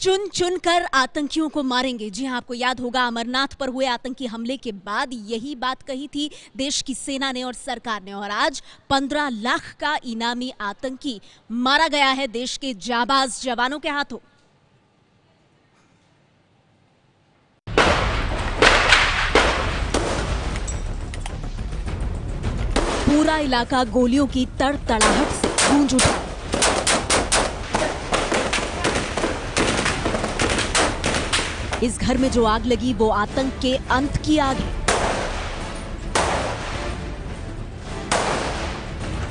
चुन चुन कर आतंकियों को मारेंगे। जी हां, आपको याद होगा अमरनाथ पर हुए आतंकी हमले के बाद यही बात कही थी देश की सेना ने और सरकार ने, और आज 15 लाख का इनामी आतंकी मारा गया है देश के जाबाज जवानों के हाथों। पूरा इलाका गोलियों की तड़तड़ाहट से गूंज उठा। इस घर में जो आग लगी वो आतंक के अंत की आग है।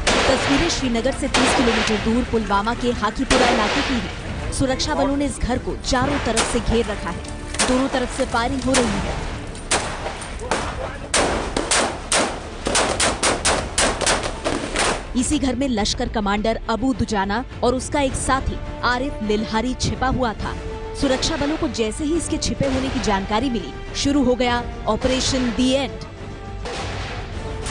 तस्वीरें श्रीनगर से 30 किलोमीटर दूर पुलवामा के हाकीपुरा इलाके की है। सुरक्षा बलों ने इस घर को चारों तरफ से घेर रखा है। दोनों तरफ से फायरिंग हो रही है। इसी घर में लश्कर कमांडर अबू दुजाना और उसका एक साथी आरिफ लिलहारी छिपा हुआ था। सुरक्षा बलों को जैसे ही इसके छिपे होने की जानकारी मिली, शुरू हो गया ऑपरेशन दी एंड।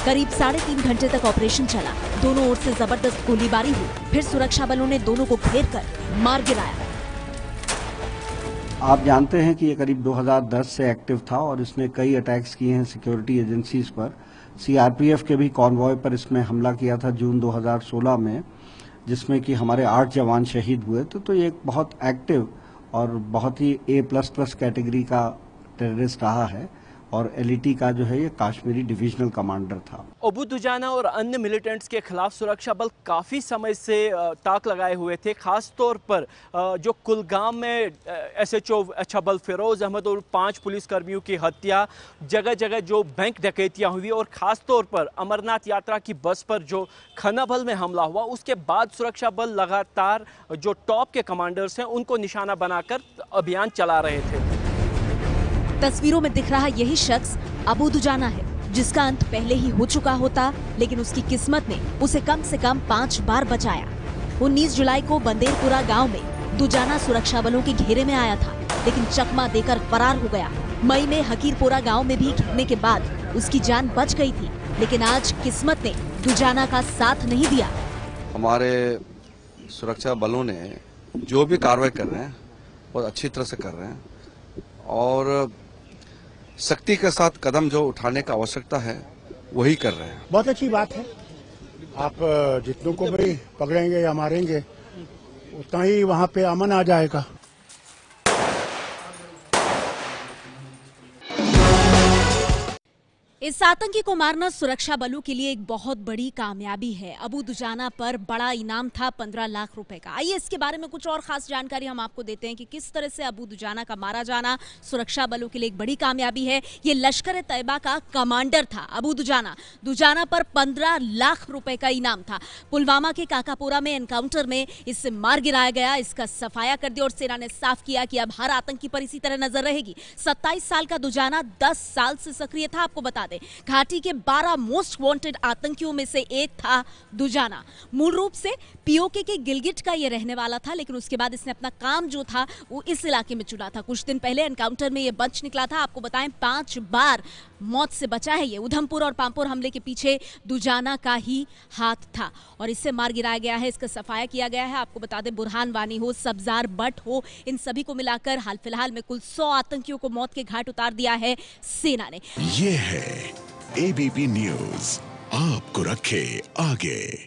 करीब 3.5 घंटे तक ऑपरेशन चला। दोनों ओर से जबरदस्त गोलीबारी हुई। फिर सुरक्षा बलों ने दोनों को घेरकर मार गिराया। आप जानते हैं कि ये करीब 2010 से एक्टिव था और इसने कई अटैक्स किए हैं सिक्योरिटी एजेंसीज पर। सीआरपीएफ के भी कॉन्वॉय पर इसमें हमला किया था जून 2016 में, जिसमें कि हमारे 8 जवान शहीद हुए थे। तो ये एक बहुत एक्टिव और बहुत ही A++ कैटेगरी का टेररिस्ट रहा है और एलईटी का जो है ये कश्मीरी डिविजनल कमांडर था। अबू दुजाना और अन्य मिलिटेंट्स के खिलाफ सुरक्षा बल काफ़ी समय से ताक लगाए हुए थे। खास तौर पर जो कुलगाम में SHO अछबल फिरोज अहमद और 5 पुलिसकर्मियों की हत्या, जगह जगह जो बैंक डकैतियां हुई और ख़ास तौर पर अमरनाथ यात्रा की बस पर जो खनाबल में हमला हुआ, उसके बाद सुरक्षा बल लगातार जो टॉप के कमांडर्स हैं उनको निशाना बनाकर अभियान चला रहे थे। तस्वीरों में दिख रहा यही शख्स अबू दुजाना है, जिसका अंत पहले ही हो चुका होता, लेकिन उसकी किस्मत ने उसे कम से कम 5 बार बचाया। 19 जुलाई को बंदेरपुरा गांव में दुजाना सुरक्षा बलों के घेरे में आया था, लेकिन चकमा देकर फरार हो गया। मई में हकीरपुरा गांव में भी घिरने के बाद उसकी जान बच गई थी, लेकिन आज किस्मत ने दुजाना का साथ नहीं दिया। हमारे सुरक्षा बलों ने जो भी कार्रवाई कर रहे हैं बहुत अच्छी तरह से कर रहे हैं और सख्ती के साथ कदम जो उठाने का आवश्यकता है वही कर रहे हैं। बहुत अच्छी बात है। आप जितनों को भी पकड़ेंगे या मारेंगे उतना ही वहाँ पे अमन आ जाएगा। इस आतंकी को मारना सुरक्षा बलों के लिए एक बहुत बड़ी कामयाबी है। अबू दुजाना पर बड़ा इनाम था 15 लाख रुपए का। आइए इसके बारे में कुछ और खास जानकारी हम आपको देते हैं कि किस तरह से अबू दुजाना का मारा जाना सुरक्षा बलों के लिए एक बड़ी कामयाबी है। ये लश्कर तैयबा का कमांडर था अबू दुजाना। दुजाना पर 15 लाख रुपए का इनाम था। पुलवामा के काकापुरा में एनकाउंटर में इससे मार गिराया गया। इसका सफाया कर दिया और सेना ने साफ किया कि अब हर आतंकी पर इसी तरह नजर रहेगी। 27 साल का दुजाना 10 साल से सक्रिय था। आपको बता दें, घाटी के 12 मोस्ट वांटेड आतंकियों में से एक था दुजाना। मूल रूप से पीओके के गिलगिट का ये रहने वाला था, लेकिन उसके बाद इसने अपना काम जो था वो इस इलाके में चुना था। कुछ दिन पहले एनकाउंटर में ये बच निकला था। आपको बताएं 5 बार मौत से बचा है ये। उधमपुर और पामपुर हमले के पीछे दुजाना का ही हाथ था और इससे मार गिराया गया है। इसका सफाया किया गया है। आपको बता दें, बुरहान वानी हो, सब्जार बट हो, इन सभी को मिलाकर हाल फिलहाल में कुल 100 आतंकियों को मौत के घाट उतार दिया है सेना ने। ये है ABP न्यूज़, आपको रखे आगे।